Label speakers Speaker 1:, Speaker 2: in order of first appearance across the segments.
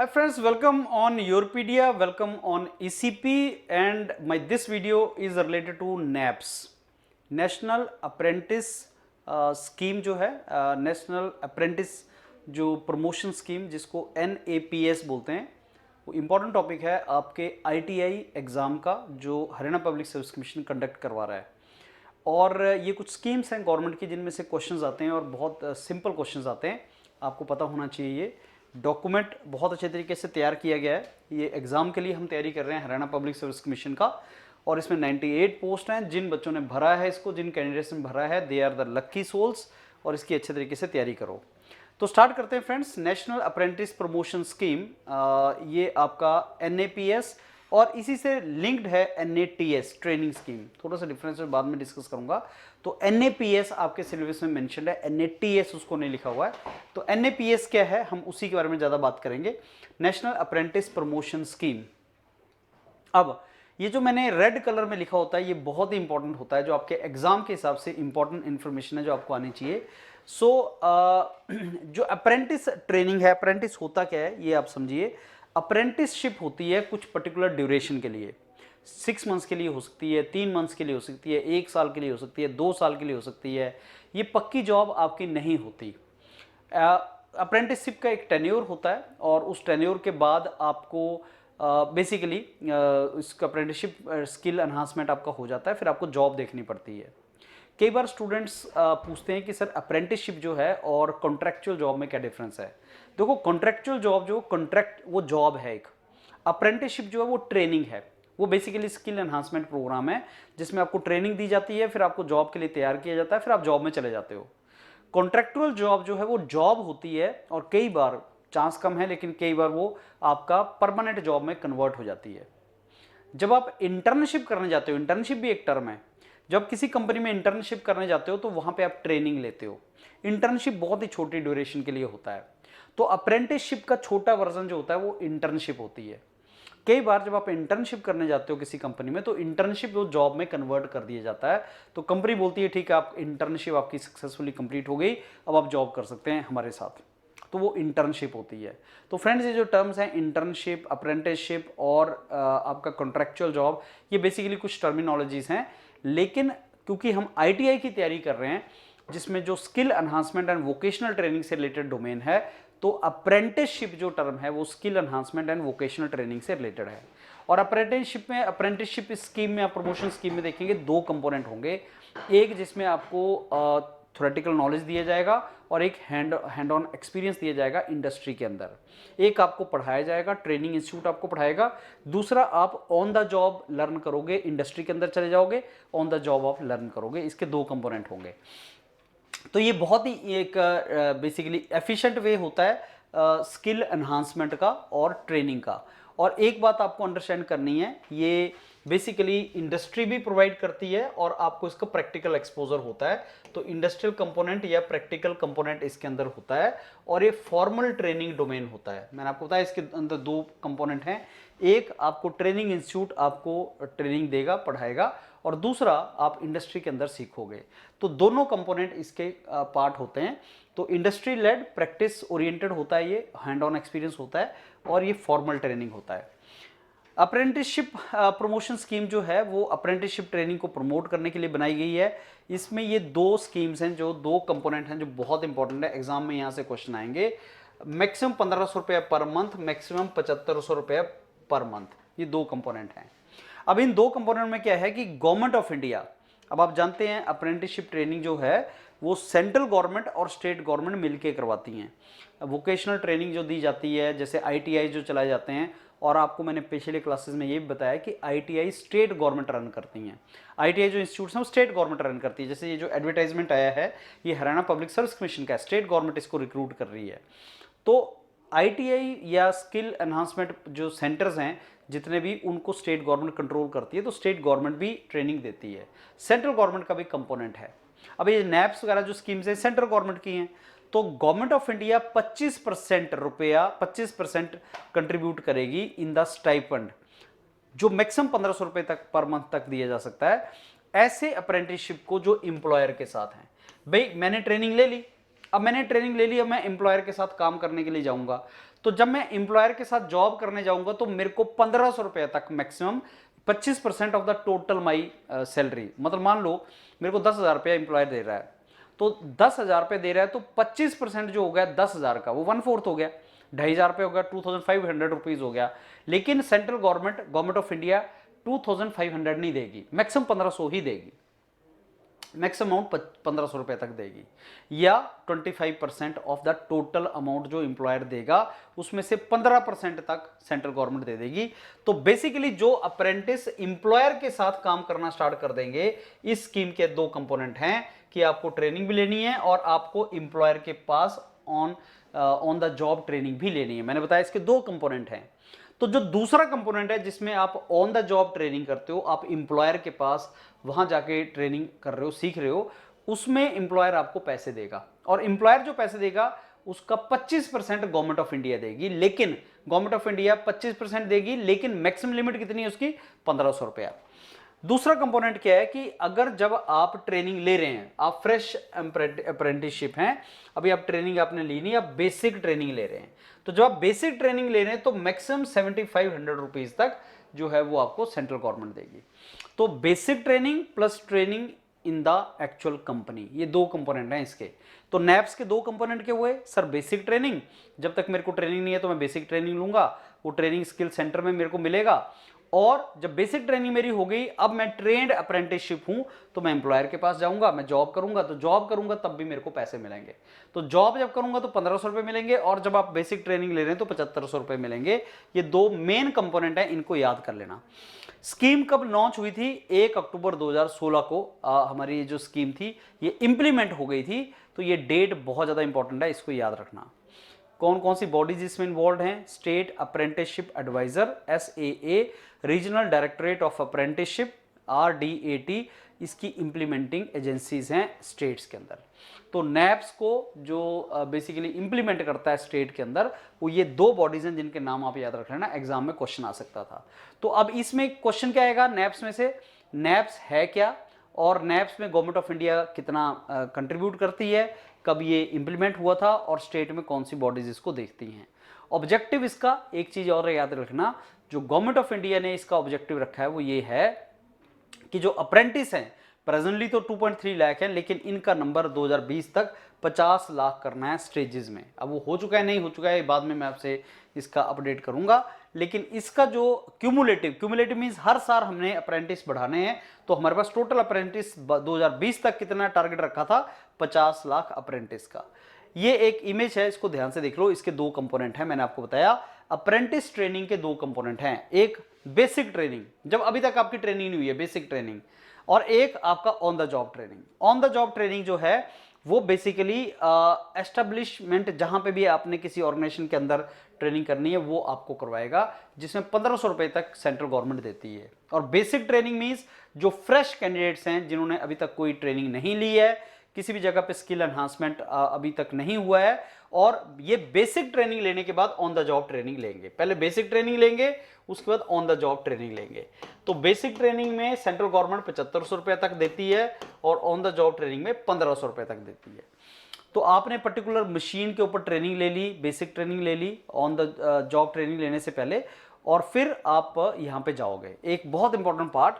Speaker 1: Hi friends, welcome on Europedia, welcome on ECP, and this video is related to NAPS, National Apprentice Scheme जो है, National Apprentice जो promotion scheme जिसको NAPS बोलते हैं, वो important topic है आपके ITI एग्ज़ाम का जो Haryana public service commission conduct करवा रहा है। और ये कुछ स्कीम्स हैं गवर्नमेंट की जिनमें से क्वेश्चंस आते हैं और बहुत सिंपल क्वेश्चंस आते हैं, आपको पता होना चाहिए। ये डॉक्यूमेंट बहुत अच्छे तरीके से तैयार किया गया है। ये एग्ज़ाम के लिए हम तैयारी कर रहे हैं हरियाणा पब्लिक सर्विस कमीशन का, और इसमें 98 पोस्ट हैं। जिन बच्चों ने भरा है इसको, जिन कैंडिडेट्स ने भरा है, they are the lucky souls, और इसकी अच्छे तरीके से तैयारी करो। तो स्टार्ट करते हैं friends. National apprentice promotion scheme, ये आपका NAPS और इसी से लिंक्ड है NATS ट्रेनिंग स्कीम। थोड़ा सा डिफरेंस मैं बाद में डिस्कस करूंगा। तो NAPS आपके सिलेबस में मेंशन्ड है, NATS उसको नहीं लिखा हुआ है। तो NAPS क्या है, हम उसी के बारे में ज़्यादा बात करेंगे। National apprentice promotion scheme. अब ये जो मैंने रेड कलर में लिखा होता है ये बहुत ही इंपॉर्टेंट होता है, जो आपके एग्जाम के हिसाब से इंपॉर्टेंट इंफॉर्मेशन है जो आपको आनी चाहिए। जो अप्रेंटिस ट्रेनिंग है, अप्रेंटिस होता क्या है ये आप समझिए। अप्रेंटिसशिप होती है कुछ पर्टिकुलर ड्यूरेशन के लिए, 6 मंथ्स के लिए हो सकती है, 3 मंथ्स के लिए हो सकती है, 1 साल के लिए हो सकती है, 2 साल के लिए हो सकती है। ये पक्की जॉब आपकी नहीं होती। अप्रेंटिसशिप का एक टेन्योर होता है और उस टेन्योर के बाद आपको बेसिकली इसका अप्रेंटिसशिप स्किल एनहांसमेंट आपका हो जाता है, फिर आपको जॉब देखनी पड़ती है। कई बार स्टूडेंट्स पूछते हैं कि सर अप्रेंटिसशिप जो है और कॉन्ट्रैक्चुअल जॉब में क्या डिफरेंस है। देखो, कॉन्ट्रैक्चुअल जॉब जो कॉन्ट्रैक्ट वो जॉब है एक, अप्रेंटिसशिप जो है वो ट्रेनिंग है। वो बेसिकली स्किल एनहांसमेंट प्रोग्राम है जिसमें आपको ट्रेनिंग दी जाती है, फिर आपको जॉब के लिए तैयार किया जाता है, फिर आप जॉब में चले जाते हो। कॉन्ट्रैक्चुअल जॉब जो है वो जॉब होती है और कई बार, चांस कम है लेकिन कई बार वो आपका परमानेंट जॉब में कन्वर्ट हो जाती है। जब आप इंटर्नशिप करने जाते हो, इंटर्नशिप भी एक टर्म है, जब किसी कंपनी में इंटर्नशिप करने जाते हो तो वहां पे आप ट्रेनिंग लेते हो। इंटर्नशिप बहुत ही छोटी ड्यूरेशन के लिए होता है। तो अप्रेंटिसशिप का छोटा वर्जन जो होता है वो इंटर्नशिप होती है। कई बार जब आप इंटर्नशिप करने जाते हो किसी कंपनी में तो इंटर्नशिप वो जॉब में कन्वर्ट कर दिया जाता है। तो कंपनी बोलती है ठीक है, आप इंटर्नशिप आपकी सक्सेसफुली कंप्लीट हो गई, अब आप जॉब कर सकते हैं हमारे साथ। तो वो इंटर्नशिप होती है। तो फ्रेंड्स, ये जो टर्म्स हैं इंटर्नशिप, अप्रेंटिसशिप और आपका कॉन्ट्रैक्चुअल जॉब, ये बेसिकली कुछ टर्मिनोलॉजीज हैं। लेकिन क्योंकि हम ITI की तैयारी कर रहे हैं जिसमें जो skill enhancement and vocational training से रिलेटेड डोमेन है, तो अप्रेंटिसशिप जो टर्म है वो skill enhancement and vocational training से रिलेटेड है। और अप्रेंटिसशिप स्कीम में, आप प्रमोशन स्कीम में देखेंगे 2 कंपोनेंट होंगे। एक जिसमें आपको थ्योरेटिकल नॉलेज दिया जाएगा और एक हैंड ऑन एक्सपीरियंस दिया जाएगा इंडस्ट्री के अंदर। एक आपको पढ़ाया जाएगा, ट्रेनिंग इंस्टीट्यूट आपको पढ़ाएगा, दूसरा आप ऑन द जॉब लर्न करोगे, इंडस्ट्री के अंदर चले जाओगे, ऑन द जॉब आप लर्न करोगे। इसके 2 कंपोनेंट होंगे। तो ये बहुत ही एक बेसिकली एफिशिएंट वे होता है स्किल एनहांसमेंट का और ट्रेनिंग का। और एक बात आपको अंडरस्टैंड करनी है, ये बेसिकली इंडस्ट्री भी प्रोवाइड करती है और आपको इसका प्रैक्टिकल एक्सपोजर होता है। तो इंडस्ट्रियल कंपोनेंट या प्रैक्टिकल कंपोनेंट इसके अंदर होता है और ये फॉर्मल ट्रेनिंग डोमेन होता है। मैंने आपको बताया इसके अंदर 2 कंपोनेंट हैं। एक आपको ट्रेनिंग इंस्टीट्यूट आपको ट्रेनिंग देगा, पढ़ाएगा, और दूसरा आप इंडस्ट्री के अंदर सीखोगे। तो दोनों कंपोनेंट इसके पार्ट होते हैं। तो इंडस्ट्री लेड प्रैक्टिस ओरिएंटेड होता है, ये हैंड ऑन एक्सपीरियंस होता है, और ये फॉर्मल ट्रेनिंग होता है। अप्रेंटिसशिप प्रमोशन स्कीम जो है वो अप्रेंटिसशिप ट्रेनिंग को प्रमोट करने के लिए बनाई गई है। इसमें ये 2 स्कीम्स हैं, जो 2 कंपोनेंट हैं जो बहुत इंपॉर्टेंट है। एग्जाम में यहाँ से क्वेश्चन आएंगे। मैक्सिमम 1500 रुपये पर मंथ, मैक्सिमम 7500 रुपये पर मंथ, ये 2 कंपोनेंट हैं। अब इन 2 कंपोनेंट में क्या है कि गवर्नमेंट ऑफ इंडिया, अब आप जानते हैं अप्रेंटिसशिप ट्रेनिंग जो है वो सेंट्रल गवर्नमेंट और स्टेट गवर्नमेंट मिलकर करवाती हैं। वोकेशनल ट्रेनिंग जो दी जाती है, जैसे ITI जो चलाए जाते हैं, और आपको मैंने पिछले क्लासेस में ये भी बताया कि ITI स्टेट गवर्नमेंट रन करती हैं। ITI जो इंस्टीट्यूट्स हैं वो स्टेट गवर्नमेंट रन करती है। जैसे ये जो एडवर्टाइजमेंट आया है ये हरियाणा पब्लिक सर्विस कमीशन का है, स्टेट गवर्नमेंट इसको रिक्रूट कर रही है। तो ITI या स्किल एनहांसमेंट जो सेंटर्स हैं जितने भी, उनको स्टेट गवर्नमेंट कंट्रोल करती है। तो स्टेट गवर्नमेंट भी ट्रेनिंग देती है, सेंट्रल गवर्नमेंट का भी कंपोनेंट है। अब ये NAPS वगैरह जो स्कीम्स हैं सेंट्रल गवर्नमेंट की हैं। तो गवर्नमेंट ऑफ इंडिया 25% रुपया, 25% कंट्रीब्यूट करेगी इन द स्टाइपेंड, जो मैक्सिमम 1500 रुपये तक पर मंथ तक दिया जा सकता है ऐसे अप्रेंटिसशिप को जो एम्प्लॉयर के साथ हैं। भाई मैंने ट्रेनिंग ले ली, अब मैं एम्प्लॉयर के साथ काम करने के लिए जाऊंगा, तो जब मैं एम्प्लॉयर के साथ जॉब करने जाऊंगा तो मेरे को 1500 रुपये तक maximum 25% of the total my salary, मतलब मान लो मेरे को 10,000 रुपया एम्प्लॉयर दे रहा है, तो 10,000 रुपये दे रहा है तो 25% जो हो गया 10,000 का वो 1/4 हो गया, 2,500 रुपये हो गया, 2,500 रुपीज हो गया। लेकिन सेंट्रल गवर्नमेंट ऑफ इंडिया 2,500 नहीं देगी, मैक्सिमम 1,500 ही देगी, मैक्सिमम अमाउंट 1,500 रुपए तक देगी, या 25% ऑफ द टोटल अमाउंट जो इंप्लॉयर देगा उसमें से 15% तक सेंट्रल गवर्नमेंट दे देगी। तो बेसिकली जो अप्रेंटिस इंप्लॉयर के साथ काम करना स्टार्ट कर देंगे, इस स्कीम के दो कंपोनेंट हैं कि आपको ट्रेनिंग भी लेनी है और आपको इंप्लॉयर के pass on the job training भी लेनी है। मैंने बताया इसके दो कंपोनेंट हैं। तो जो दूसरा कंपोनेंट है जिसमें आप ऑन द जॉब ट्रेनिंग करते हो, आप इंप्लॉयर के पास वहां जाके ट्रेनिंग कर रहे हो, सीख रहे हो, उसमें इंप्लॉयर आपको पैसे देगा, और इंप्लॉयर जो पैसे देगा उसका 25% गवर्नमेंट ऑफ इंडिया देगी। लेकिन गवर्नमेंट ऑफ इंडिया 25% देगी, लेकिन मैक्सिमम लिमिट कितनी है उसकी? 1,500 रुपया। दूसरा कंपोनेंट क्या है कि अगर जब आप ट्रेनिंग ले रहे हैं, आप फ्रेश अप्रेंटिसशिप हैं, अभी आप ट्रेनिंग आपने ली नहीं, आप बेसिक ट्रेनिंग ले रहे हैं, तो जब आप बेसिक ट्रेनिंग ले रहे हैं तो मैक्सिमम 7,500 रुपीज तक जो है वो आपको सेंट्रल गवर्नमेंट देगी। तो basic training plus training in the actual company, ये दो कंपोनेंट हैं इसके। तो नैप्स के दो कंपोनेंट के हुए, सर बेसिक ट्रेनिंग, जब तक मेरे को ट्रेनिंग नहीं है तो मैं बेसिक ट्रेनिंग लूंगा, वो ट्रेनिंग स्किल सेंटर में मेरे को मिलेगा, और जब बेसिक ट्रेनिंग मेरी हो गई, अब मैं ट्रेंड अप्रेंटिसशिप हूं, तो मैं एम्प्लॉयर के पास जाऊंगा, मैं जॉब करूंगा, तो जॉब करूंगा तब भी मेरे को पैसे मिलेंगे। तो जॉब जब करूंगा तो 1,500 रुपए मिलेंगे, और जब आप बेसिक ट्रेनिंग ले रहे हैं तो 7,500 रुपए मिलेंगे। ये दो मेन कंपोनेंट है, इनको याद कर लेना। स्कीम कब लॉन्च हुई थी? 1 अक्टूबर 2016 को हमारी ये जो स्कीम थी ये इंप्लीमेंट हो गई थी। तो ये डेट बहुत ज्यादा इंपॉर्टेंट है, इसको याद रखना। कौन कौन सी बॉडीज इसमें इन्वॉल्व हैं? State apprenticeship adviser SAA, regional directorate of apprenticeship RDAT, इसकी इंप्लीमेंटिंग एजेंसीज हैं स्टेट्स के अंदर। तो नैप्स को जो बेसिकली इंप्लीमेंट करता है स्टेट के अंदर, वो ये दो बॉडीज हैं जिनके नाम आप याद रख लेना, एग्जाम में क्वेश्चन आ सकता था। तो अब इसमें क्वेश्चन क्या आएगा नैप्स में से? नैप्स है क्या, और नैप्स में गवर्नमेंट ऑफ इंडिया कितना कंट्रीब्यूट करती है, कब ये इंप्लीमेंट हुआ था, और स्टेट में कौन सी बॉडीज इसको देखती हैं। ऑब्जेक्टिव इसका एक चीज और याद रखना, जो गवर्नमेंट ऑफ इंडिया ने इसका ऑब्जेक्टिव रखा है वो ये है कि जो अप्रेंटिस हैं, प्रेजेंटली तो 2.3 लाख है, लेकिन इनका नंबर 2020 तक 50 लाख करना है स्टेजेस में। अब वो हो चुका है नहीं हो चुका है, बाद में मैं आपसे इसका अपडेट करूंगा। लेकिन इसका जो क्यूमुलेटिव मींस हर साल हमने अप्रेंटिस बढ़ाने हैं, तो हमारे पास टोटल अप्रेंटिस 2020 तक कितना टारगेट रखा था? 50 लाख अप्रेंटिस का। ये एक इमेज है, इसको ध्यान से देख लो। इसके दो कंपोनेंट हैं, मैंने आपको बताया अप्रेंटिस ट्रेनिंग के दो कंपोनेंट हैं, एक बेसिक ट्रेनिंग, जब अभी तक आपकी ट्रेनिंग नहीं हुई है, बेसिक ट्रेनिंग, और एक आपका on the job training. On the job training जो है वो बेसिकली एस्टेब्लिशमेंट, जहां पे भी आपने किसी ऑर्गेनाइजेशन के अंदर ट्रेनिंग करनी है वो आपको करवाएगा, जिसमें 1,500 रुपए तक सेंट्रल गवर्नमेंट देती है। और बेसिक ट्रेनिंग मींस जो फ्रेश कैंडिडेट्स हैं जिन्होंने अभी तक कोई ट्रेनिंग नहीं ली है, किसी भी जगह पे स्किल एनहांसमेंट अभी तक नहीं हुआ है, और ये बेसिक ट्रेनिंग लेने के बाद ऑन द जॉब ट्रेनिंग लेंगे। पहले बेसिक ट्रेनिंग लेंगे, उसके बाद ऑन द जॉब ट्रेनिंग लेंगे। तो बेसिक ट्रेनिंग में सेंट्रल गवर्नमेंट 7,500 रुपए तक देती है, और ऑन द जॉब ट्रेनिंग में 1,500 रुपए तक देती है। तो आपने पर्टिकुलर मशीन के ऊपर ट्रेनिंग ले ली, बेसिक ट्रेनिंग ले ली ऑन द जॉब ट्रेनिंग लेने से पहले, और फिर आप यहां पे जाओगे। एक बहुत इंपॉर्टेंट पार्ट,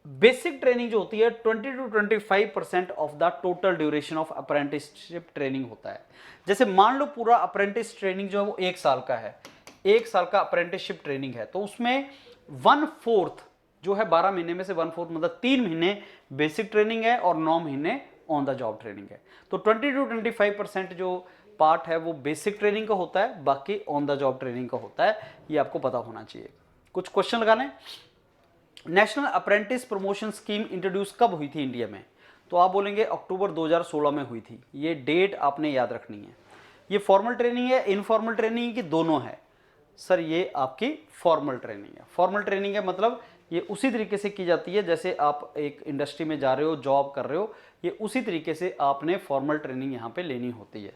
Speaker 1: बेसिक ट्रेनिंग जो होती है 20 to 25% of the total duration of apprenticeship training होता है। जैसे मान लो पूरा अप्रेंटिस ट्रेनिंग जो है वो 1 साल का है, 1 साल का अप्रेंटिसशिप ट्रेनिंग है, तो उसमें 1/4 जो है 12 महीने में से 1/4 मतलब 3 महीने बेसिक ट्रेनिंग है और 9 महीने ऑन द जॉब ट्रेनिंग है। तो 20 to 25% जो पार्ट है वो बेसिक ट्रेनिंग का होता है, बाकी ऑन द जॉब ट्रेनिंग का होता है। ये आपको पता होना चाहिए। कुछ क्वेश्चन लगाने। National apprentice promotion scheme introduce कब हुई थी इंडिया में? तो आप बोलेंगे अक्टूबर 2016 में हुई थी। ये डेट आपने याद रखनी है। ये फॉर्मल ट्रेनिंग है, इनफॉर्मल ट्रेनिंग की दोनों है। सर ये आपकी फॉर्मल ट्रेनिंग है। फॉर्मल ट्रेनिंग है मतलब ये उसी तरीके से की जाती है जैसे आप एक इंडस्ट्री में जा रहे हो, जॉब कर रहे हो, ये उसी तरीके से आपने फॉर्मल ट्रेनिंग यहाँ पे लेनी होती है।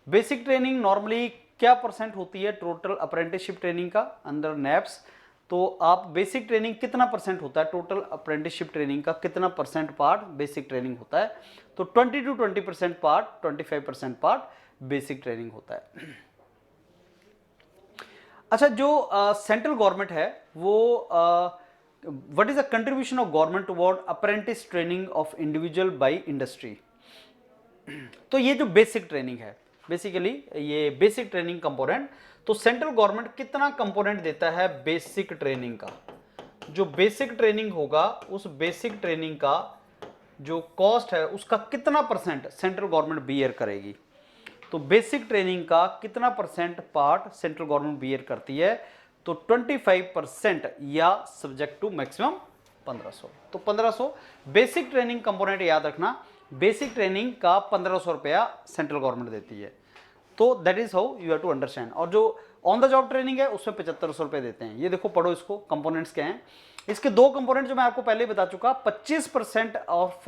Speaker 1: बेसिक ट्रेनिंग नॉर्मली क्या % होती है टोटल अप्रेंटिसशिप ट्रेनिंग का अंडर नैप्स? तो आप बेसिक ट्रेनिंग कितना % होता है टोटल अप्रेंटिसशिप ट्रेनिंग का, कितना % पार्ट बेसिक ट्रेनिंग होता है? तो 20 to 20% part, 25% part basic training होता है। अच्छा, जो सेंट्रल गवर्नमेंट है वो what is the contribution of government toward apprentice training of individual by industry. तो ये जो बेसिक ट्रेनिंग है, बेसिकली ये बेसिक ट्रेनिंग कंपोनेंट, तो सेंट्रल गवर्नमेंट कितना कंपोनेंट देता है बेसिक ट्रेनिंग का। जो बेसिक ट्रेनिंग होगा उस बेसिक ट्रेनिंग का जो कॉस्ट है उसका कितना परसेंट सेंट्रल गवर्नमेंट बियर करेगी। तो बेसिक ट्रेनिंग का कितना percent part central government bear करती है, तो 25% या सब्जेक्ट टू मैक्सिमम 1500। तो 1500 बेसिक ट्रेनिंग कंपोनेंट याद रखना, बेसिक ट्रेनिंग का 1500 रुपया सेंट्रल गवर्नमेंट देती है। तो that is how you have to understand. और जो ऑन द जॉब ट्रेनिंग है उसमें 7500 रुपये देते हैं। ये देखो, पढ़ो इसको, कंपोनेंट्स क्या हैं। इसके दो कंपोनेंट जो मैं आपको पहले बता चुका, 25% ऑफ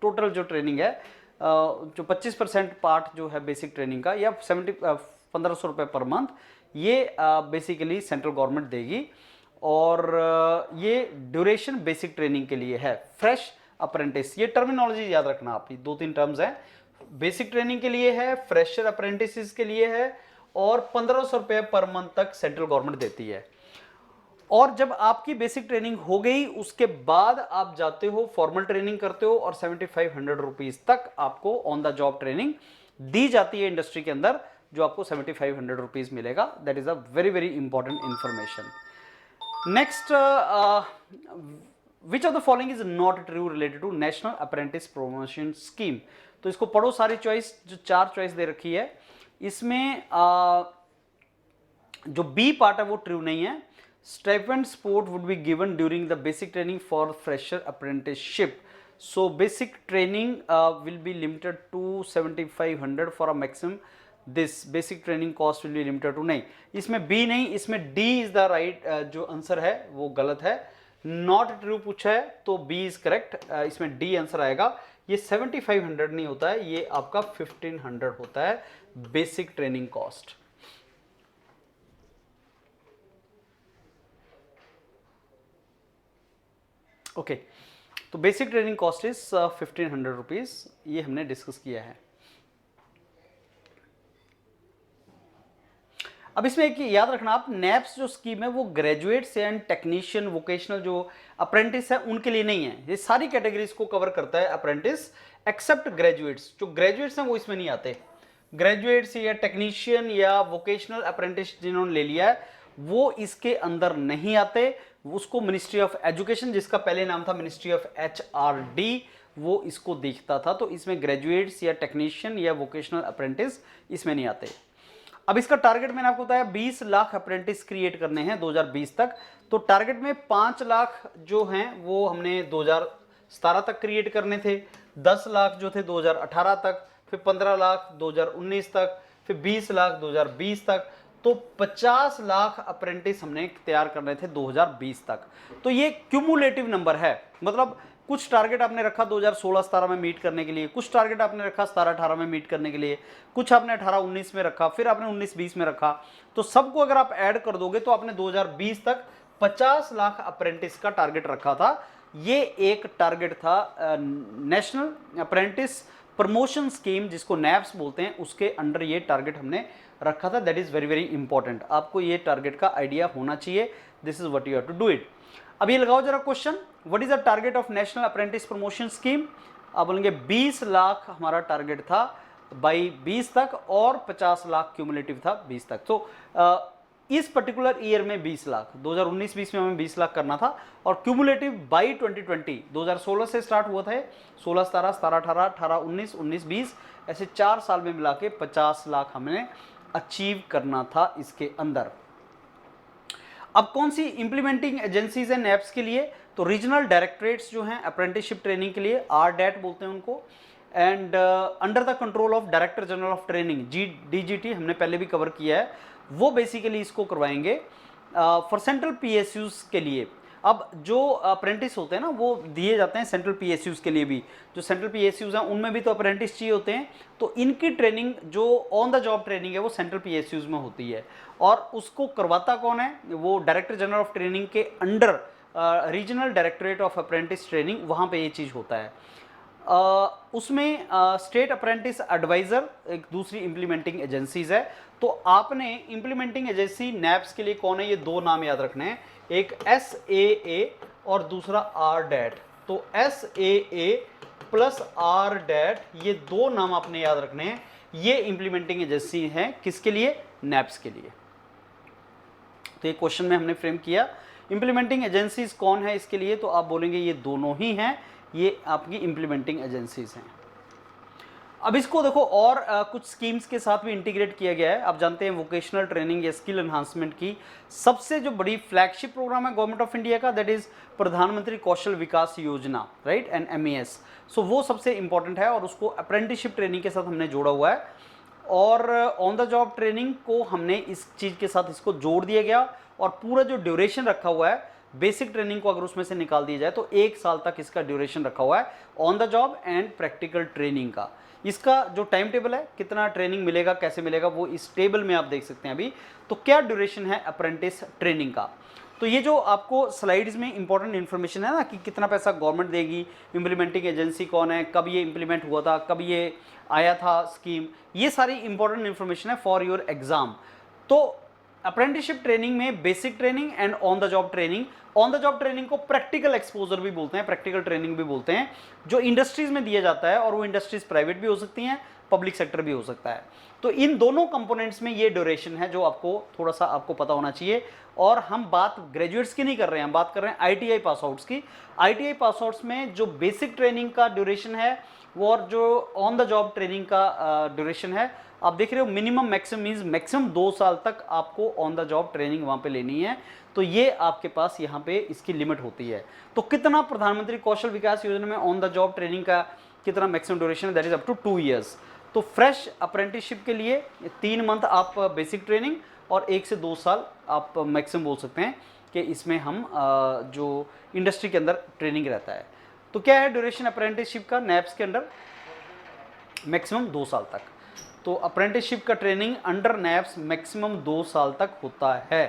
Speaker 1: टोटल जो ट्रेनिंग है, जो 25% पार्ट जो है बेसिक ट्रेनिंग का, या 1500 रुपये पर मंथ, ये बेसिकली सेंट्रल गवर्नमेंट देगी। और ये ड्यूरेशन बेसिक ट्रेनिंग के लिए है। फ्रेश अप्रेंटिस, ये टर्मिनोलॉजी याद रखना आप, 2-3 टर्म्स हैं। बेसिक ट्रेनिंग के लिए है, फ्रेशर अप्रेंटिस के लिए है, और 1500 रुपये पर मंथ तक सेंट्रल गवर्नमेंट देती है। और जब आपकी बेसिक ट्रेनिंग हो गई उसके बाद आप जाते हो फॉर्मल ट्रेनिंग करते हो, और 7500 रुपीज तक आपको ऑन द जॉब ट्रेनिंग दी जाती है इंडस्ट्री के अंदर, जो आपको 7500 रुपीज मिलेगा। That is a very very important information. Next, which of the following is not true related to national apprentice promotion scheme. तो इसको पढ़ो, सारी चॉइस, जो 4 चॉइस दे रखी है इसमें जो बी पार्ट है वो ट्रू नहीं है। Stipend support would be given during the basic training for fresher apprenticeship. So basic training will be limited to 7500 for a maximum this basic training cost will be limited to. नहीं, इसमें B नहीं, इसमें D is the right जो answer है वो गलत है। Not true पूछा है तो बी इज करेक्ट, इसमें डी आंसर आएगा। ये 7500 नहीं होता है, ये आपका 1500 होता है बेसिक ट्रेनिंग कॉस्ट। ओके, तो basic training cost is 1500 rupees, ये हमने डिस्कस किया है। अब इसमें एक याद रखना आप, नैप्स जो स्कीम है वो ग्रेजुएट्स एंड टेक्नीशियन वोकेशनल जो अप्रेंटिस है उनके लिए नहीं है। ये सारी कैटेगरीज को कवर करता है अप्रेंटिस, एक्सेप्ट ग्रेजुएट्स। जो ग्रेजुएट्स हैं वो इसमें नहीं आते। ग्रेजुएट्स या टेक्नीशियन या वोकेशनल अप्रेंटिस जिन्होंने ले लिया है वो इसके अंदर नहीं आते। उसको मिनिस्ट्री ऑफ एजुकेशन, जिसका पहले नाम था मिनिस्ट्री ऑफ HRD, वो इसको देखता था। तो इसमें ग्रेजुएट्स या टेक्नीशियन या वोकेशनल अप्रेंटिस इसमें नहीं आते। अब इसका टारगेट मैंने आपको बताया 20 लाख अप्रेंटिस क्रिएट करने हैं 2020 तक। तो टारगेट में 5 लाख जो हैं वो हमने 2017 तक क्रिएट करने थे, 10 लाख जो थे 2018 तक, फिर 15 लाख 2019 तक, फिर 20 लाख 2020 तक। तो 50 लाख अप्रेंटिस हमने तैयार करने थे 2020 तक। तो ये क्यूमुलेटिव नंबर है, मतलब कुछ टारगेट आपने रखा 2016-17 में मीट करने के लिए, कुछ टारगेट आपने रखा 17-18 में मीट करने के लिए, कुछ आपने 18-19 में रखा, फिर आपने 19-20 में रखा। तो सबको अगर आप ऐड कर दोगे तो आपने 2020 तक 50 लाख अप्रेंटिस का टारगेट रखा था। ये एक टारगेट था नेशनल अप्रेंटिस प्रमोशन स्कीम, जिसको नैप्स बोलते हैं, उसके अंडर ये टारगेट हमने रखा था। That is very very important, आपको ये टारगेट का आइडिया होना चाहिए। This is what you have to do it. अब ये लगाओ जरा question, what is the target of national apprentice promotion scheme. आप बोलेंगे 20 लाख हमारा टारगेट था बाई 20 तक, और 50 लाख क्यूमुलेटिव था 20 तक। तो इस पर्टिकुलर ईयर में 20 लाख, 2019-20 में हमें 20 लाख करना था, और क्यूमुलेटिव बाई 2020, 2016 से स्टार्ट हुआ था, 16-17, 17-18, 18-19, 19-20, ऐसे 4 साल में मिला के 50 लाख हमने अचीव करना था इसके अंदर। अब कौन सी इंप्लीमेंटिंग एजेंसीज हैं नैप्स के लिए, तो रीजनल डायरेक्टरेट्स जो हैं अप्रेंटिसशिप ट्रेनिंग के लिए, RDAT बोलते हैं उनको, and under the control of director general of training, DGT, हमने पहले भी कवर किया है, वो बेसिकली इसको करवाएंगे फॉर सेंट्रल PSUs के लिए। अब जो अप्रेंटिस होते हैं ना वो दिए जाते हैं सेंट्रल PSUs के लिए भी। जो सेंट्रल PSUs हैं उनमें भी तो अप्रेंटिस चाहिए होते हैं, तो इनकी ट्रेनिंग जो ऑन द जॉब ट्रेनिंग है वो सेंट्रल PSUs में होती है। और उसको करवाता कौन है, वो डायरेक्टर जनरल ऑफ ट्रेनिंग के under regional directorate of apprentice training, वहाँ पे ये चीज़ होता है। उसमें स्टेट अप्रेंटिस एडवाइज़र एक दूसरी इंप्लीमेंटिंग एजेंसीज है। तो आपने इम्प्लीमेंटिंग एजेंसी नैप्स के लिए कौन है, ये दो नाम याद रखने हैं, एक SAA और दूसरा RDAT। तो SAA प्लस RDAT, ये दो नाम आपने याद रखने हैं। ये इम्प्लीमेंटिंग एजेंसी है किसके लिए, नैप्स के लिए। तो ये क्वेश्चन में हमने फ्रेम किया इम्प्लीमेंटिंग एजेंसीज कौन है इसके लिए, तो आप बोलेंगे ये दोनों ही हैं, ये आपकी इम्प्लीमेंटिंग एजेंसीज हैं। अब इसको देखो और कुछ स्कीम्स के साथ भी इंटीग्रेट किया गया है। आप जानते हैं वोकेशनल ट्रेनिंग या स्किल एनहांसमेंट की सबसे जो बड़ी फ्लैगशिप प्रोग्राम है गवर्नमेंट ऑफ इंडिया का, दैट इज प्रधानमंत्री कौशल विकास योजना, राइट, एंड MES। सो वो सबसे इंपॉर्टेंट है और उसको अप्रेंटिसशिप ट्रेनिंग के साथ हमने जोड़ा हुआ है, और ऑन द जॉब ट्रेनिंग को हमने इस चीज़ के साथ इसको जोड़ दिया गया, और पूरा जो ड्यूरेशन रखा हुआ है बेसिक ट्रेनिंग को अगर उसमें से निकाल दिया जाए तो 1 साल तक इसका ड्यूरेशन रखा हुआ है on the job and practical training का। इसका जो टाइम टेबल है, कितना ट्रेनिंग मिलेगा, कैसे मिलेगा, वो इस टेबल में आप देख सकते हैं अभी। तो क्या ड्यूरेशन है अप्रेंटिस ट्रेनिंग का, तो ये जो आपको स्लाइड्स में इंपॉर्टेंट इन्फॉर्मेशन है ना कि कितना पैसा गवर्नमेंट देगी, इम्प्लीमेंटिंग एजेंसी कौन है, कब ये इम्प्लीमेंट हुआ था, कब ये आया था स्कीम, ये सारी इंपॉर्टेंट इन्फॉर्मेशन है फॉर योर एग्जाम। तो अप्रेंटिसशिप ट्रेनिंग में basic training and on the job training, on the job training को प्रैक्टिकल एक्सपोजर भी बोलते हैं, प्रैक्टिकल ट्रेनिंग भी बोलते हैं, जो इंडस्ट्रीज में दिया जाता है, और वो इंडस्ट्रीज प्राइवेट भी हो सकती हैं, पब्लिक सेक्टर भी हो सकता है। तो इन दोनों कंपोनेंट्स में ये ड्यूरेशन है जो आपको थोड़ा सा आपको पता होना चाहिए। और हम बात ग्रेजुएट्स की नहीं कर रहे हैं, हम बात कर रहे हैं ITI पास आउट्स की। ITI पास आउट्स में जो बेसिक ट्रेनिंग का ड्यूरेशन है वो, और जो ऑन द जॉब ट्रेनिंग का ड्यूरेशन है, आप देख रहे हो मिनिमम मैक्सिमम मीन्स मैक्सिमम 2 साल तक आपको ऑन द जॉब ट्रेनिंग वहाँ पे लेनी है। तो ये आपके पास यहाँ पे इसकी लिमिट होती है। तो कितना प्रधानमंत्री कौशल विकास योजना में ऑन द जॉब ट्रेनिंग का कितना मैक्सिमम ड्यूरेशन है, that is up to 2 years. तो फ्रेश अप्रेंटिसशिप के लिए 3 मंथ आप बेसिक ट्रेनिंग और 1 से 2 साल आप मैक्सिमम बोल सकते हैं कि इसमें हम जो इंडस्ट्री के अंदर ट्रेनिंग रहता है। तो क्या है ड्यूरेशन अप्रेंटिसशिप का नैप्स के अंडर, मैक्सिमम 2 साल तक। तो अप्रेंटिसशिप का ट्रेनिंग अंडर नैप्स मैक्सिमम 2 साल तक होता है।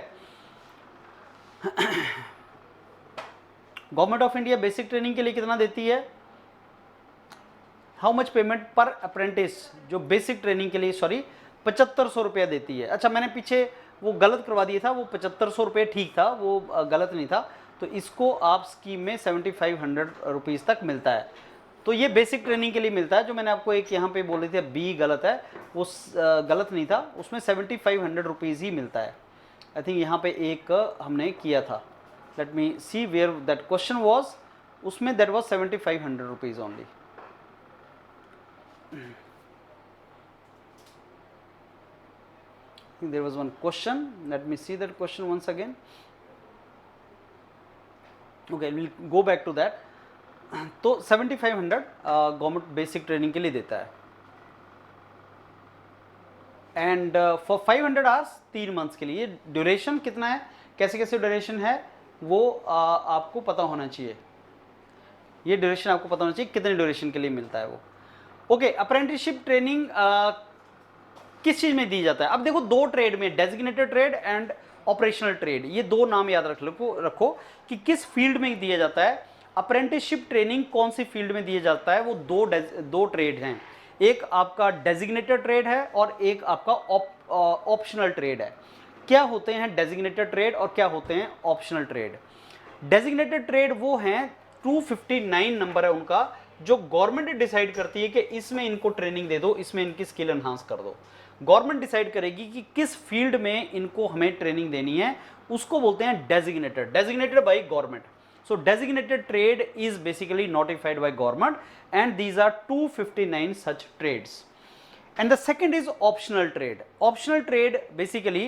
Speaker 1: Government of India basic training के लिए कितना देती है, हाउ मच पेमेंट पर अप्रेंटिस, जो बेसिक ट्रेनिंग के लिए 7500 रुपया देती है। अच्छा, मैंने पीछे वो गलत करवा दिया था, वो 7500 रुपये ठीक था, वो गलत नहीं था। तो इसको आप स्कीम में 7500 रुपीज़ तक मिलता है। तो ये बेसिक ट्रेनिंग के लिए मिलता है। जो मैंने आपको एक यहाँ पे बोले थे बी गलत है, वो गलत नहीं था, उसमें 7500 रुपीज़ ही मिलता है। आई थिंक यहाँ पे एक हमने किया था, let me see where that question was, उसमें that was 7500 rupees only. There was one question, let me see that question once again. Okay, we'll go back to that. तो 7500 गवर्नमेंट बेसिक ट्रेनिंग के लिए देता है, and for 500 hours 3 months के लिए। Duration कितना है, कैसे कैसे ड्यूरेशन है वो आपको पता होना चाहिए। ये ड्यूरेशन आपको पता होना चाहिए कितने ड्यूरेशन के लिए मिलता है वो। ओके, अप्रेंटिसशिप ट्रेनिंग किस चीज़ में दी जाता है। अब देखो 2 ट्रेड में, designated trade and operational trade, ये 2 नाम याद रखो कि किस फील्ड में दिया जाता है। अप्रेंटिसशिप ट्रेनिंग कौन सी फील्ड में दिया जाता है, वो दो ट्रेड हैं, एक आपका डेजिग्नेटेड ट्रेड है और एक आपका ऑप्शनल ट्रेड है। क्या होते हैं डेजिग्नेटेड ट्रेड और क्या होते हैं ऑप्शनल ट्रेड। डेजिग्नेटेड ट्रेड वो हैं, 259 नंबर है उनका, जो गवर्नमेंट डिसाइड करती है कि इसमें इनको ट्रेनिंग दे दो, इसमें इनकी स्किल एनहांस कर दो। गवर्नमेंट डिसाइड करेगी कि किस फील्ड में इनको हमें ट्रेनिंग देनी है, उसको बोलते हैं designated by government. So designated trade is basically notified by government, and these are 259 such trades. And the second is optional trade. Optional trade basically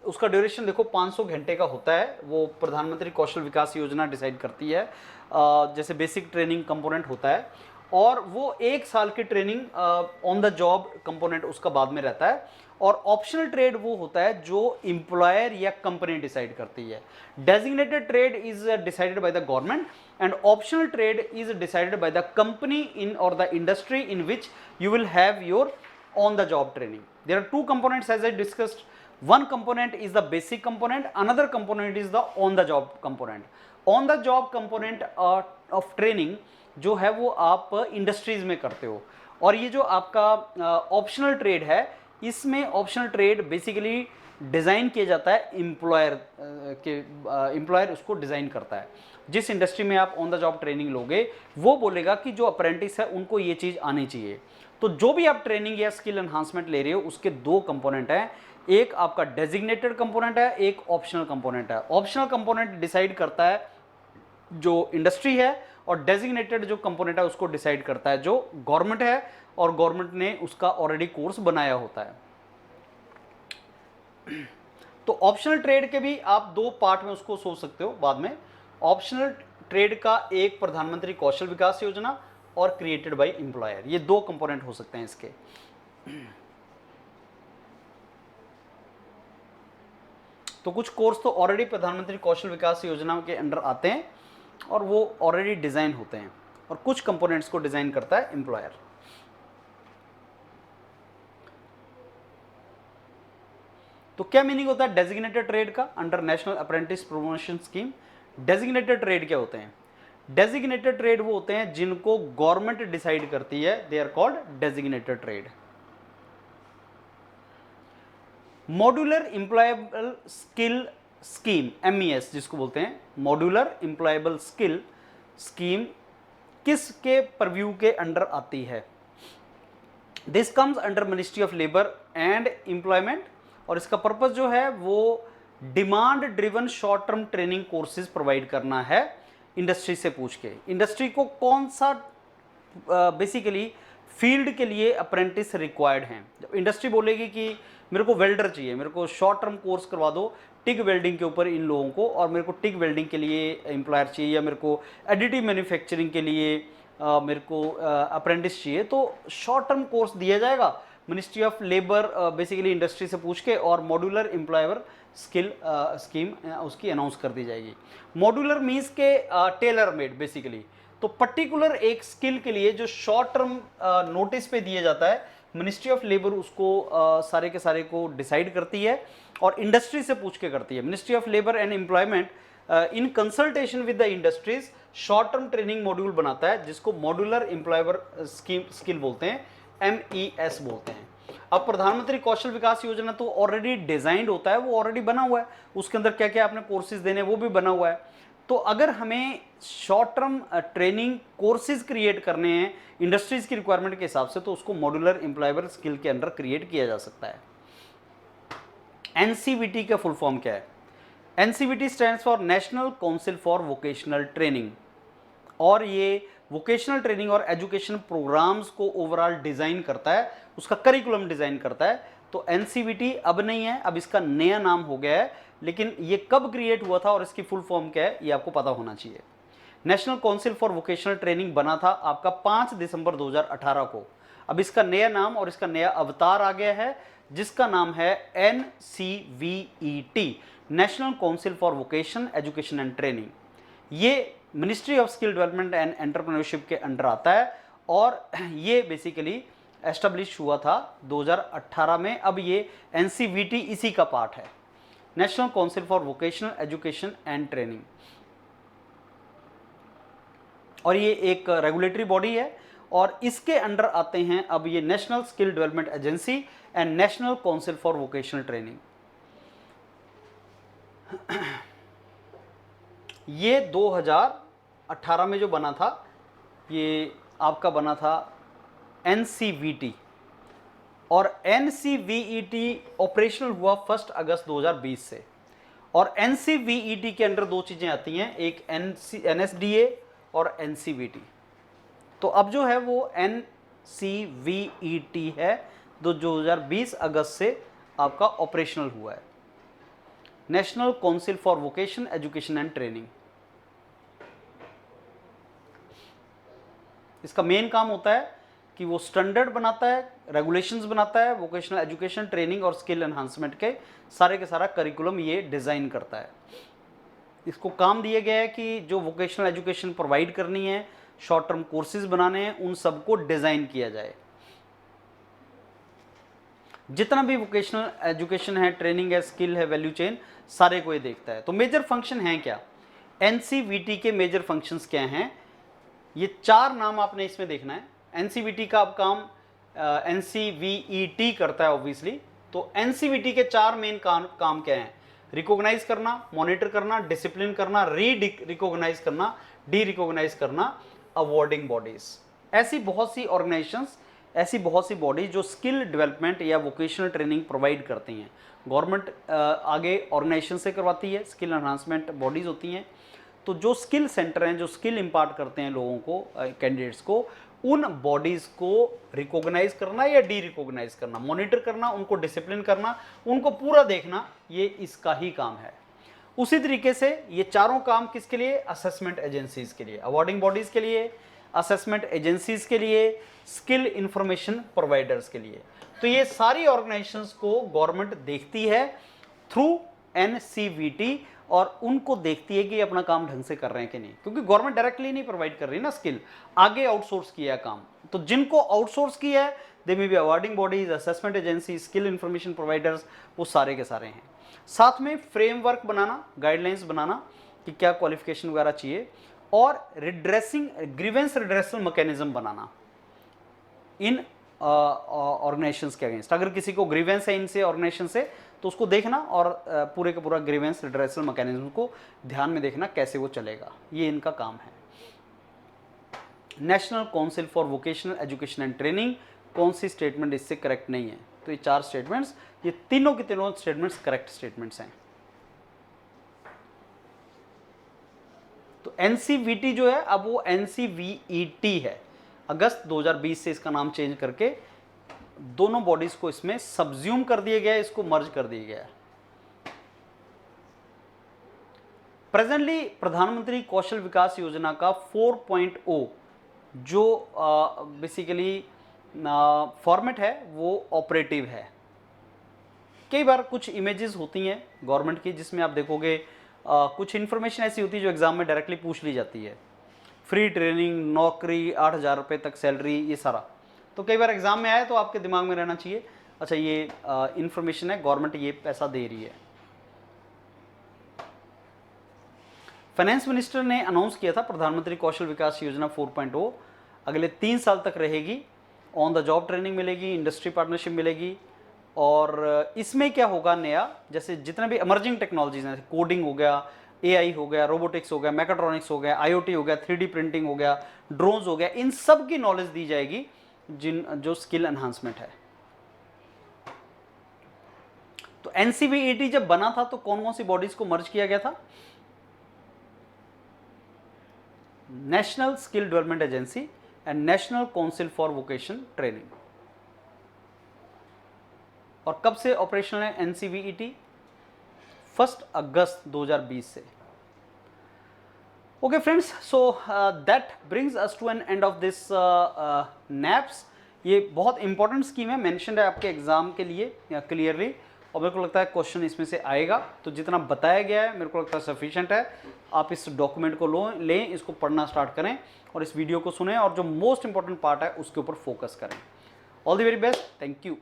Speaker 1: उसका ड्यूरेशन देखो 500 घंटे का होता है, वो प्रधानमंत्री कौशल विकास योजना डिसाइड करती है। जैसे बेसिक ट्रेनिंग कंपोनेंट होता है, और वो 1 साल की training on the job component उसका बाद में रहता है। और ऑप्शनल ट्रेड वो होता है जो एम्प्लॉयर या कंपनी डिसाइड करती है। Designated trade is decided by the government and optional trade is decided by the company in or the industry in which you will have your on the job training. There are 2 components as I discussed. One component is the basic component, another component is the on the job component. On the job component of training जो है वो आप industries में करते हो, और ये जो आपका ऑप्शनल ट्रेड है इसमें ऑप्शनल ट्रेड बेसिकली डिज़ाइन किया जाता है एम्प्लॉयर उसको डिज़ाइन करता है। जिस इंडस्ट्री में आप ऑन द जॉब ट्रेनिंग लोगे वो बोलेगा कि जो अप्रेंटिस है उनको ये चीज़ आनी चाहिए। तो जो भी आप ट्रेनिंग या स्किल एनहांसमेंट ले रहे हो उसके दो कंपोनेंट हैं, एक आपका डेजिग्नेटेड कंपोनेंट है, एक ऑप्शनल कंपोनेंट है। ऑप्शनल कंपोनेंट डिसाइड करता है जो इंडस्ट्री है और डेजिग्नेटेड जो कंपोनेंट है उसको डिसाइड करता है जो गवर्नमेंट है और गवर्नमेंट ने उसका ऑलरेडी कोर्स बनाया होता है। तो ऑप्शनल ट्रेड के भी आप दो पार्ट में उसको सोच सकते हो बाद में। ऑप्शनल ट्रेड का एक प्रधानमंत्री कौशल विकास योजना और क्रिएटेड बाय एम्प्लॉयर, ये दो कंपोनेंट हो सकते हैं इसके। तो कुछ कोर्स तो ऑलरेडी प्रधानमंत्री कौशल विकास योजना के अंडर आते हैं और वो ऑलरेडी डिजाइन होते हैं, और कुछ कंपोनेंट्स को डिजाइन करता है एम्प्लॉयर। तो क्या मीनिंग होता है डेजिग्नेटेड ट्रेड का under national apprentice promotion scheme? Designated trade क्या होते हैं? डेजिग्नेटेड ट्रेड वो होते हैं जिनको गवर्नमेंट डिसाइड करती है, they are called designated trade. Modular employable skill scheme, MES जिसको बोलते हैं, मॉड्यूलर एम्प्लॉयबल स्किल स्कीम किसके परव्यू के अंडर आती है? This comes under ministry of labour and employment, और इसका पर्पस जो है वो demand driven short term training courses provide करना है इंडस्ट्री से पूछ के। इंडस्ट्री को कौन सा बेसिकली फील्ड के लिए अप्रेंटिस रिक्वायर्ड हैं। जब इंडस्ट्री बोलेगी कि मेरे को वेल्डर चाहिए, मेरे को शॉर्ट टर्म कोर्स करवा दो टिग वेल्डिंग के ऊपर इन लोगों को, और मेरे को टिग वेल्डिंग के लिए एम्प्लॉयर चाहिए, या मेरे को एडिटिव मैन्युफैक्चरिंग के लिए मेरे को अप्रेंटिस चाहिए, तो शॉर्ट टर्म कोर्स दिया जाएगा ministry of labour basically industry से पूछ के, और मॉड्यूलर एम्प्लॉयर स्किल स्कीम उसकी अनाउंस कर दी जाएगी। मॉड्यूलर मीन्स के टेलर मेड बेसिकली, तो पर्टिकुलर एक स्किल के लिए जो शॉर्ट टर्म नोटिस पे दिया जाता है, मिनिस्ट्री ऑफ लेबर उसको सारे के सारे को डिसाइड करती है और इंडस्ट्री से पूछ के करती है। Ministry of labour and employment in consultation with the industries short term training module बनाता है जिसको मॉड्यूलर एम्प्लॉयर स्किल बोलते हैं, MES बोलते हैं। अब प्रधानमंत्री कौशल विकास योजना तो ऑलरेडी डिजाइंड होता है, वो ऑलरेडी बना हुआ है, उसके अंदर क्या क्या आपने कोर्सेज देने वो भी बना हुआ है। तो अगर हमें short term training courses create करने हैं इंडस्ट्रीज की रिक्वायरमेंट के हिसाब से, तो उसको मॉड्यूलर एम्प्लॉयबल स्किल के अंदर क्रिएट किया जा सकता है। NCVT का फुल फॉर्म क्या है? NCVT stands for national council for vocational training, और ये वोकेशनल ट्रेनिंग और एजुकेशन प्रोग्राम्स को ओवरऑल डिजाइन करता है, उसका करिकुलम डिजाइन करता है। तो NCVT अब नहीं है, अब इसका नया नाम हो गया है, लेकिन ये कब क्रिएट हुआ था और इसकी फुल फॉर्म क्या है ये आपको पता होना चाहिए। National council for vocational training बना था आपका 5 दिसंबर 2018 को। अब इसका नया नाम और इसका नया अवतार आ गया है जिसका नाम है NCVET, national council for vocation education and training. ये ministry of skill development and entrepreneurship के अंडर आता है और ये बेसिकली एस्टेब्लिश हुआ था 2018 में। अब ये NCVT इसी का पार्ट है, national council for vocational education and training, और ये एक रेगुलेटरी बॉडी है और इसके अंडर आते हैं अब ये national skill development agency and national council for vocational training. ये 2018 में जो बना था ये आपका बना था NCVT, और NCVET ऑपरेशनल हुआ 1 अगस्त 2020 से। और NCVET के अंडर दो चीज़ें आती हैं, एक NSDA और NCVT। तो अब जो है वो NCVET है, 2020 अगस्त से आपका ऑपरेशनल हुआ है, national council for vocation education and training. इसका मेन काम होता है कि वो स्टैंडर्ड बनाता है, रेगुलेशंस बनाता है, वोकेशनल एजुकेशन ट्रेनिंग और स्किल एनहांसमेंट के सारा करिकुलम ये डिज़ाइन करता है। इसको काम दिया गया है कि जो वोकेशनल एजुकेशन प्रोवाइड करनी है, शॉर्ट टर्म कोर्सेज बनाने हैं, उन सबको डिज़ाइन किया जाए। जितना भी वोकेशनल एजुकेशन है, ट्रेनिंग है, स्किल है, वैल्यू चेन, सारे को ये देखता है। तो मेजर फंक्शन हैं क्या? NCVT के मेजर फंक्शंस क्या हैं? ये 4 नाम आपने इसमें देखना है। NCVT का अब काम NCVET करता है ऑब्वियसली। तो NCVT के 4 मेन काम क्या हैं? रिकॉग्नाइज करना, मॉनिटर करना, डिसिप्लिन करना, रिकॉग्नाइज करना, डी रिकॉग्नाइज करना, अवार्डिंग बॉडीज। ऐसी बहुत सी ऑर्गेनाइजेशंस, ऐसी बहुत सी बॉडी जो स्किल डेवलपमेंट या वोकेशनल ट्रेनिंग प्रोवाइड करती हैं। गवर्नमेंट आगे ऑर्गेनाइजेशन से करवाती है, स्किल एनहांसमेंट बॉडीज होती हैं। तो जो स्किल सेंटर हैं, जो स्किल इम्पार्ट करते हैं लोगों को, कैंडिडेट्स को, उन बॉडीज़ को रिकॉग्नाइज करना या डी रिकॉग्नाइज करना, मॉनिटर करना, उनको डिसिप्लिन करना, उनको पूरा देखना, ये इसका ही काम है। उसी तरीके से ये चारों काम किसके लिए? असेसमेंट एजेंसीज के लिए, अवार्डिंग बॉडीज़ के लिए, असेसमेंट एजेंसीज के लिए, स्किल इंफॉर्मेशन प्रोवाइडर्स के लिए। तो ये सारी ऑर्गेनाइजेशंस को गवर्नमेंट देखती है थ्रू NCVT, और उनको देखती है कि ये अपना काम ढंग से कर रहे हैं कि नहीं, क्योंकि गवर्नमेंट डायरेक्टली नहीं प्रोवाइड कर रही ना स्किल, आगे आउटसोर्स किया है काम। तो जिनको आउटसोर्स किया है, they may be awarding bodies, assessment agency, skill information providers, वो सारे के सारे हैं। साथ में फ्रेमवर्क बनाना, गाइडलाइंस बनाना कि क्या क्वालिफिकेशन वगैरह चाहिए, और रिड्रेसिंग, ग्रीवेंस रिड्रेसल मैकेनिज्म बनाना इन ऑर्गेनाइजेशंस के अगेंस्ट। अगर किसी को ग्रीवेंस है इनसे, ऑर्गेनाइजेशन से, तो उसको देखना और पूरे का पूरा ग्रीवेंस रिड्रेसल मैकेनिज्म को ध्यान में देखना कैसे वो चलेगा, ये इनका काम है। National council for vocational education and training, कौन सी स्टेटमेंट इससे करेक्ट नहीं है? तो ये 4 स्टेटमेंट्स, ये तीनों के तीनों स्टेटमेंट्स करेक्ट स्टेटमेंट्स हैं। तो NCVT जो है अब वो NCVET है। अगस्त 2020 से इसका नाम चेंज करके दोनों बॉडीज को इसमें सब्ज्यूम कर दिया गया है, इसको मर्ज कर दिया गया है। प्रेजेंटली प्रधानमंत्री कौशल विकास योजना का 4.0 जो बेसिकली फॉर्मेट है वो ऑपरेटिव है। कई बार कुछ इमेजेस होती हैं गवर्नमेंट की जिसमें आप देखोगे कुछ इन्फॉर्मेशन ऐसी होती है जो एग्जाम में डायरेक्टली पूछ ली जाती है, फ्री ट्रेनिंग, नौकरी, 8,000 रुपये तक सैलरी, ये सारा। तो कई बार एग्जाम में आए तो आपके दिमाग में रहना चाहिए, अच्छा ये इन्फॉर्मेशन है, गवर्नमेंट ये पैसा दे रही है। फाइनेंस मिनिस्टर ने अनाउंस किया था प्रधानमंत्री कौशल विकास योजना 4.0 अगले 3 साल तक रहेगी। ऑन द जॉब ट्रेनिंग मिलेगी, इंडस्ट्री पार्टनरशिप मिलेगी, और इसमें क्या होगा नया, जैसे जितने भी इमर्जिंग टेक्नोलॉजीज हैं, कोडिंग हो गया, AI हो गया, रोबोटिक्स हो गया, मैकाट्रॉनिक्स हो गया, IoT हो गया, 3D प्रिंटिंग हो गया, ड्रोन्स हो गया, इन सब की नॉलेज दी जाएगी जो स्किल एनहांसमेंट है। तो NCVET जब बना था तो कौन कौन सी बॉडीज को मर्ज किया गया था? National skill development agency and national council for vocation training. और कब से ऑपरेशनल है NCVET? 1 अगस्त 2020 से। Okay friends, so that brings us to an end of this NAPS। ये बहुत इंपॉर्टेंट स्कीम है, मेंशन्ड है आपके एग्जाम के लिए क्लियरली, और मेरे को लगता है क्वेश्चन इसमें से आएगा। तो जितना बताया गया है मेरे को लगता है सफिशिएंट है। आप इस डॉक्यूमेंट को लें, इसको पढ़ना स्टार्ट करें और इस वीडियो को सुनें, और जो मोस्ट इंपॉर्टेंट पार्ट है उसके ऊपर फोकस करें। All the very best, thank you.